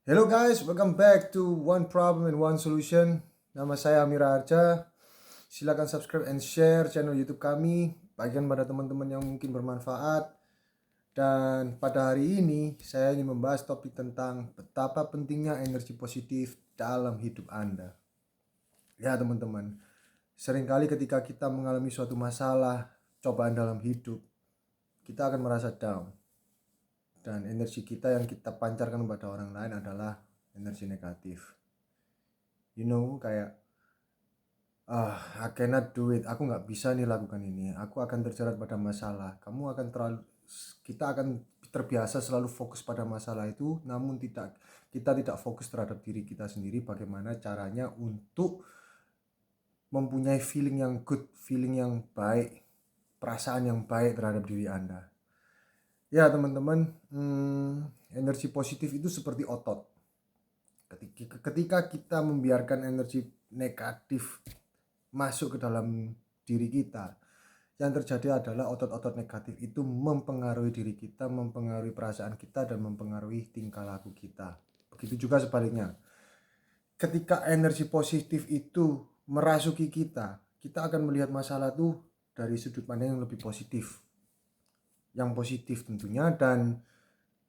Hello guys, welcome back to One Problem and One Solution. Nama saya Amira Arja. Silakan subscribe and share channel YouTube kami, bagikan pada teman-teman yang mungkin bermanfaat. Dan pada hari ini saya ingin membahas topik tentang betapa pentingnya energi positif dalam hidup Anda. Ya teman-teman, seringkali ketika kita mengalami suatu masalah, cobaan dalam hidup, kita akan merasa down. Dan energi kita yang kita pancarkan kepada orang lain adalah energi negatif. Kayak I cannot do it, aku nggak bisa nih lakukan ini, aku akan terjerat pada masalah. Kita akan terbiasa selalu fokus pada masalah itu, namun kita tidak fokus terhadap diri kita sendiri, bagaimana caranya untuk mempunyai feeling yang good, feeling yang baik, perasaan yang baik terhadap diri Anda. Ya teman-teman, energi positif itu seperti otot. Ketika kita membiarkan energi negatif masuk ke dalam diri kita, yang terjadi adalah otot-otot negatif itu mempengaruhi diri kita, mempengaruhi perasaan kita, dan mempengaruhi tingkah laku kita. Begitu juga sebaliknya, ketika energi positif itu merasuki kita, kita akan melihat masalah itu dari sudut pandang yang lebih positif, yang positif tentunya. Dan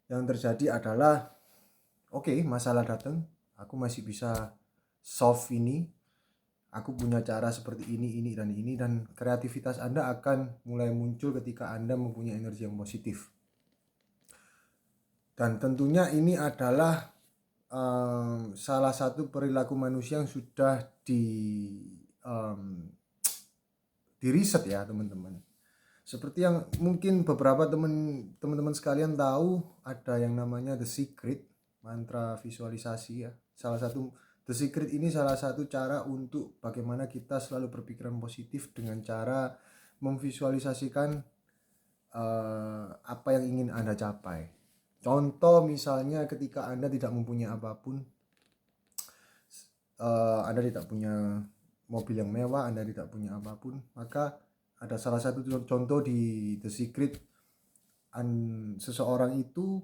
yang terjadi adalah oke, masalah datang, aku masih bisa solve ini, aku punya cara seperti ini, dan kreativitas Anda akan mulai muncul ketika Anda mempunyai energi yang positif. Dan tentunya ini adalah salah satu perilaku manusia yang sudah diriset ya teman-teman. Seperti yang mungkin beberapa teman-teman sekalian tahu, ada yang namanya The Secret, mantra visualisasi ya. The Secret ini salah satu cara untuk bagaimana kita selalu berpikiran positif dengan cara memvisualisasikan apa yang ingin Anda capai. Contoh misalnya ketika Anda tidak mempunyai apapun, Anda tidak punya mobil yang mewah, Anda tidak punya apapun, maka ada salah satu contoh di The Secret, seseorang itu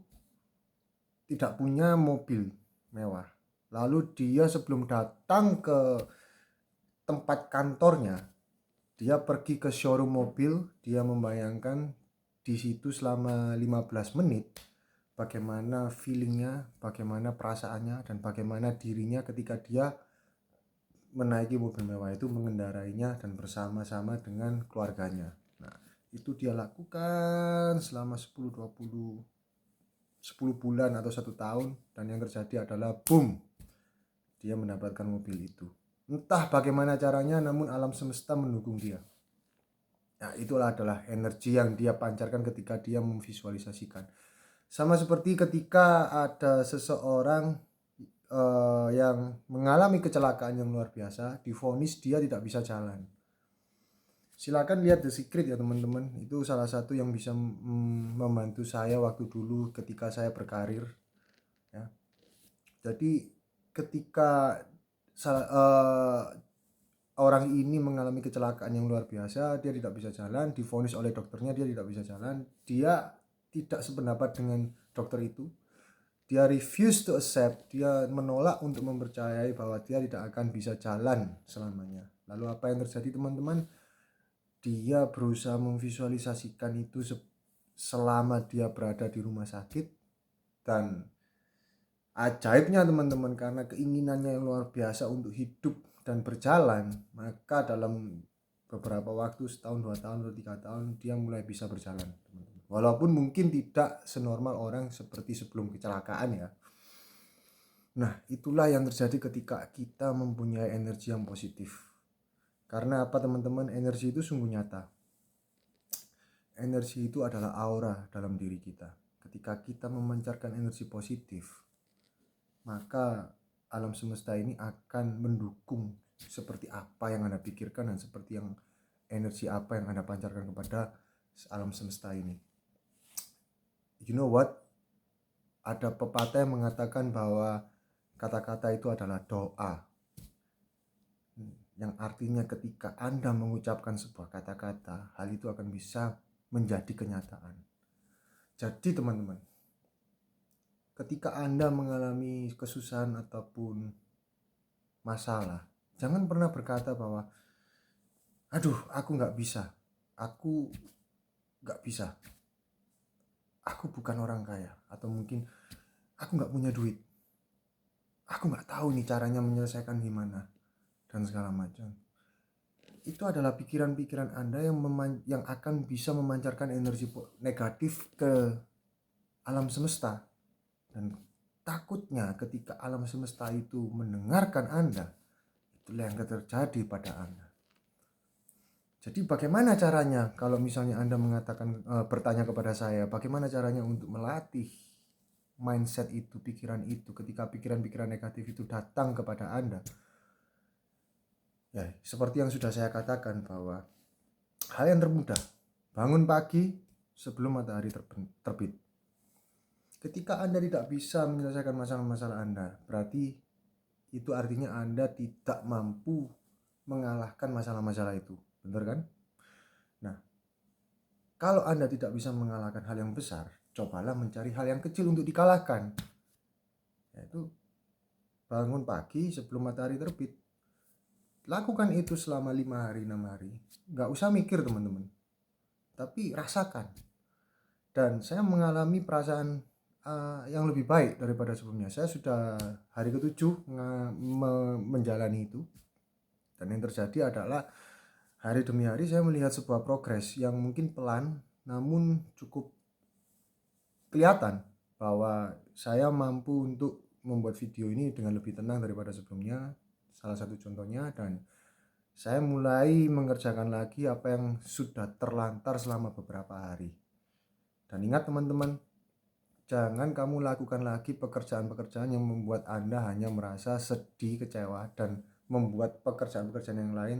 tidak punya mobil mewah. Lalu dia sebelum datang ke tempat kantornya, dia pergi ke showroom mobil, dia membayangkan di situ selama 15 menit bagaimana feelingnya, bagaimana perasaannya, dan bagaimana dirinya ketika dia menaiki mobil mewah itu, mengendarainya dan bersama-sama dengan keluarganya. Nah, itu dia lakukan selama 10 bulan atau 1 tahun, dan yang terjadi adalah boom, dia mendapatkan mobil itu. Entah bagaimana caranya, namun alam semesta mendukung dia. Nah, itulah adalah energi yang dia pancarkan ketika dia memvisualisasikan. Sama seperti ketika ada seseorang yang mengalami kecelakaan yang luar biasa, divonis dia tidak bisa jalan. Silakan lihat The Secret ya teman-teman. Itu salah satu yang bisa membantu saya waktu dulu ketika saya berkarir ya. Jadi ketika orang ini mengalami kecelakaan yang luar biasa, dia tidak bisa jalan, divonis oleh dokternya dia tidak bisa jalan, dia tidak sependapat dengan dokter itu. Dia refuse to accept, dia menolak untuk mempercayai bahwa dia tidak akan bisa jalan selamanya. Lalu apa yang terjadi teman-teman? Dia berusaha memvisualisasikan itu selama dia berada di rumah sakit, dan ajaibnya teman-teman, karena keinginannya yang luar biasa untuk hidup dan berjalan, maka dalam beberapa waktu, setahun, 2 tahun, atau 3 tahun, dia mulai bisa berjalan teman-teman. Walaupun mungkin tidak senormal orang seperti sebelum kecelakaan ya. Nah, itulah yang terjadi ketika kita mempunyai energi yang positif. Karena apa teman-teman? Energi itu sungguh nyata. Energi itu adalah aura dalam diri kita. Ketika kita memancarkan energi positif, maka alam semesta ini akan mendukung seperti apa yang Anda pikirkan dan seperti yang energi apa yang Anda pancarkan kepada alam semesta ini. You know what? Ada pepatah yang mengatakan bahwa kata-kata itu adalah doa, yang artinya ketika Anda mengucapkan sebuah kata-kata, hal itu akan bisa menjadi kenyataan. Jadi teman-teman, ketika Anda mengalami kesusahan ataupun masalah, jangan pernah berkata bahwa aduh aku nggak bisa, aku nggak bisa, aku bukan orang kaya, atau mungkin aku nggak punya duit, aku nggak tahu nih caranya menyelesaikan gimana, dan segala macam. Itu adalah pikiran-pikiran Anda yang akan bisa memancarkan energi negatif ke alam semesta. Dan takutnya ketika alam semesta itu mendengarkan Anda, itulah yang terjadi pada Anda. Jadi bagaimana caranya kalau misalnya Anda bertanya kepada saya, bagaimana caranya untuk melatih mindset itu, pikiran itu, ketika pikiran-pikiran negatif itu datang kepada Anda? Ya, seperti yang sudah saya katakan bahwa hal yang termudah, bangun pagi sebelum matahari terbit. Ketika Anda tidak bisa menyelesaikan masalah-masalah Anda, berarti itu artinya Anda tidak mampu mengalahkan masalah-masalah itu. Benar kan? Nah, kalau Anda tidak bisa mengalahkan hal yang besar, cobalah mencari hal yang kecil untuk dikalahkan. Yaitu bangun pagi sebelum matahari terbit. Lakukan itu selama 5 hari, 6 hari. Nggak usah mikir teman-teman. Tapi rasakan. Dan saya mengalami perasaan yang lebih baik daripada sebelumnya. Saya sudah hari ke-7 menjalani itu. Dan yang terjadi adalah hari demi hari saya melihat sebuah progres yang mungkin pelan, namun cukup kelihatan bahwa saya mampu untuk membuat video ini dengan lebih tenang daripada sebelumnya. Salah satu contohnya, dan saya mulai mengerjakan lagi apa yang sudah terlantar selama beberapa hari. Dan ingat teman-teman, jangan kamu lakukan lagi pekerjaan-pekerjaan yang membuat Anda hanya merasa sedih, kecewa, dan membuat pekerjaan-pekerjaan yang lain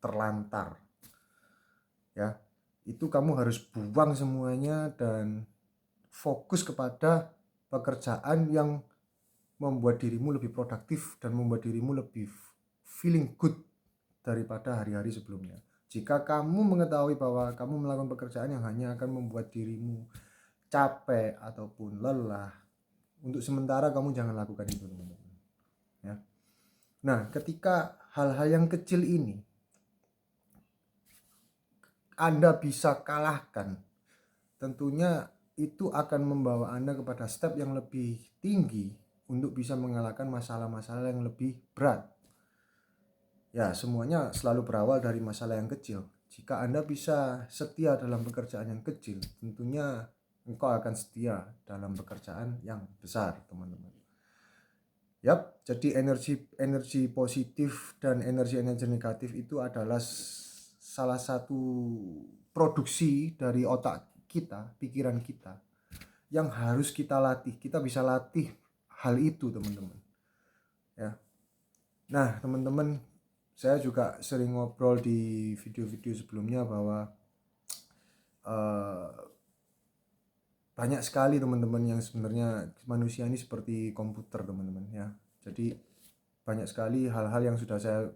terlantar. Ya, itu kamu harus buang semuanya dan fokus kepada pekerjaan yang membuat dirimu lebih produktif dan membuat dirimu lebih feeling good daripada hari-hari sebelumnya. Jika kamu mengetahui bahwa kamu melakukan pekerjaan yang hanya akan membuat dirimu capek ataupun lelah, untuk sementara kamu jangan lakukan itu, teman-teman. Ya. Nah, ketika hal-hal yang kecil ini Anda bisa kalahkan, tentunya itu akan membawa Anda kepada step yang lebih tinggi untuk bisa mengalahkan masalah-masalah yang lebih berat. Ya, semuanya selalu berawal dari masalah yang kecil. Jika Anda bisa setia dalam pekerjaan yang kecil, tentunya engkau akan setia dalam pekerjaan yang besar, teman-teman. Yap, jadi energi positif dan energi negatif itu adalah salah satu produksi dari otak kita, pikiran kita, yang harus kita latih. Kita bisa latih hal itu, teman-teman. Ya. Nah, teman-teman, saya juga sering ngobrol di video-video sebelumnya bahwa banyak sekali teman-teman yang sebenarnya manusia ini seperti komputer, teman-teman, ya. Jadi banyak sekali hal-hal yang sudah saya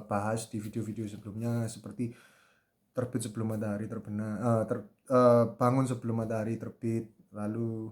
bahas di video-video sebelumnya, seperti terbit sebelum matahari terbenam, bangun sebelum matahari terbit, lalu